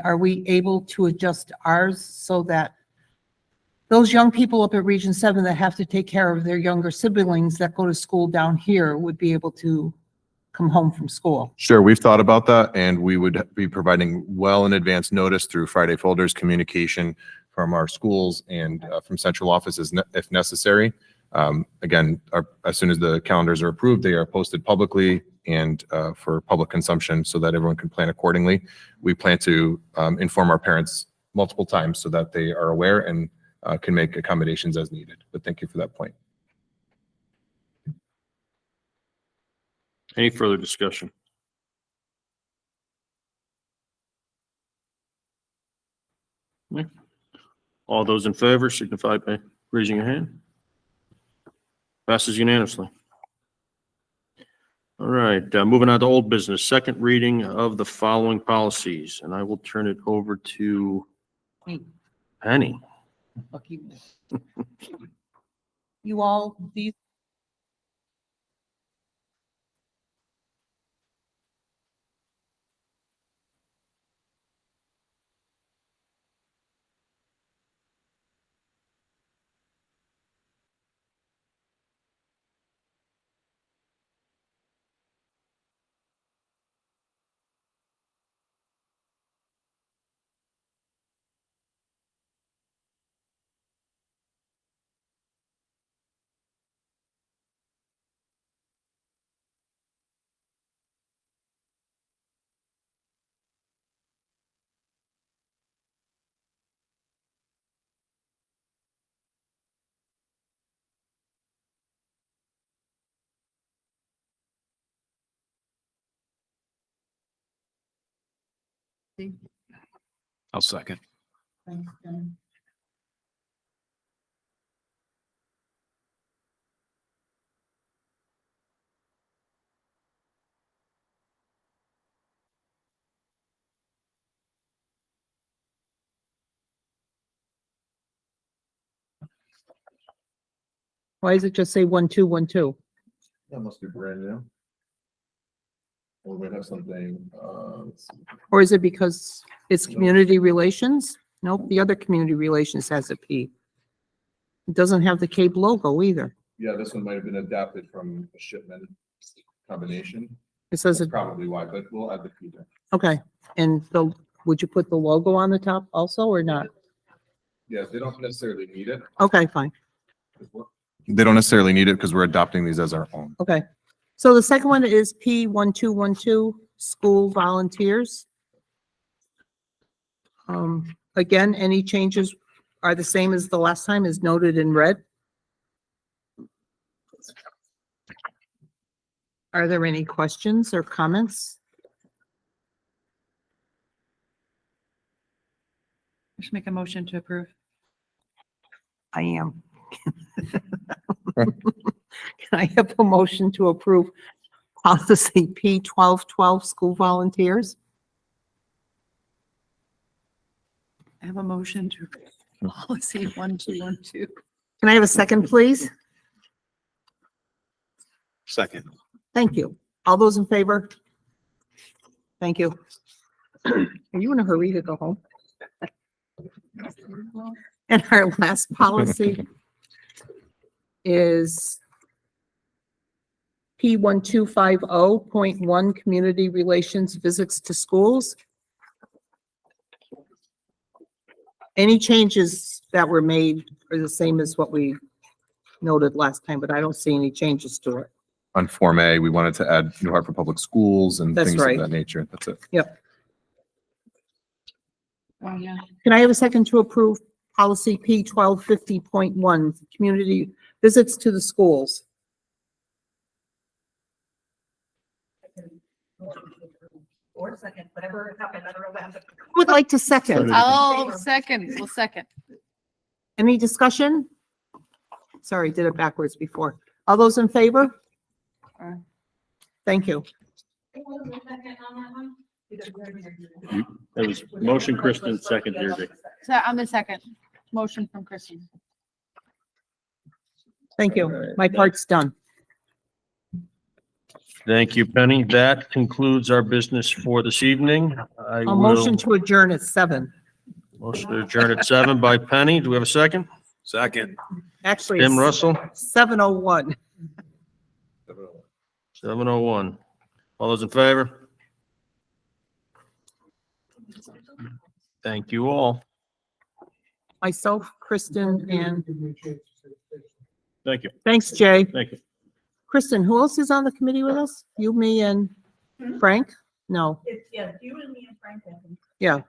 are we able to adjust ours so that those young people up at Region 7 that have to take care of their younger siblings that go to school down here would be able to come home from school? Sure, we've thought about that, and we would be providing well in advance notice through Friday folders, communication from our schools and from central offices if necessary. Again, as soon as the calendars are approved, they are posted publicly and for public consumption so that everyone can plan accordingly. We plan to inform our parents multiple times so that they are aware and can make accommodations as needed. But thank you for that point. Any further discussion? Okay. All those in favor signify by raising your hand. Passes unanimously. All right, moving on to old business, second reading of the following policies, and I will turn it over to Me. Penny. Lucky me. You all, these I'll second. Thanks, Tim. Why does it just say 1212? That must be brand new. Or we have something, let's see. Or is it because it's community relations? Nope, the other community relations has a P. It doesn't have the Cape logo either. Yeah, this one might have been adapted from a shipment combination. It says, That's it. probably why, but we'll add the P there. Okay, and would you put the logo on the top also or not? Yeah, they don't necessarily need it. Okay, fine, They don't necessarily need it because we're adopting these as our own. okay. So the second one is P1212, school volunteers. Again, any changes are the same as the last time, as noted in red. Are there any questions or comments? Just make a motion to approve. I am. Can I have a motion to approve policy P1212, school volunteers? I have a motion to approve policy 1212. Can I have a second, please? Second. Thank you. All those in favor? Thank you. Are you in a hurry to go home? And our last policy is P1250.1, community relations visits to schools. Any changes that were made are the same as what we noted last time, but I don't see any changes to it. On Form A, we wanted to add New Hartford Public Schools and That's things of right. that nature. That's it. Yep. Oh, yeah. Can I have a second to approve policy P1250.1, community visits to the schools? Or second, whatever happened, I don't know what happened. Who would like to second? I'll second, we'll second. Any discussion? Sorry, did it backwards before. All those in favor? Aye. Thank you. It was motion Kristen, second Deirdre. So I'm the second. Motion from Kristen. Thank you. My part's done. Thank you, Penny. That concludes our business for this evening. I A will motion to adjourn at 7. motion to adjourn at 7 by Penny. Do we have a second? Second. Actually, Tim Russell, 7:01. 7:01. All those in favor? Thank you all. Myself, Kristen, and Thank you. thanks, Jay. Thank you. Kristen, who else is on the committee with us? You, me, and Frank? No. It's, yeah, you and me and Frank. I think. Yeah.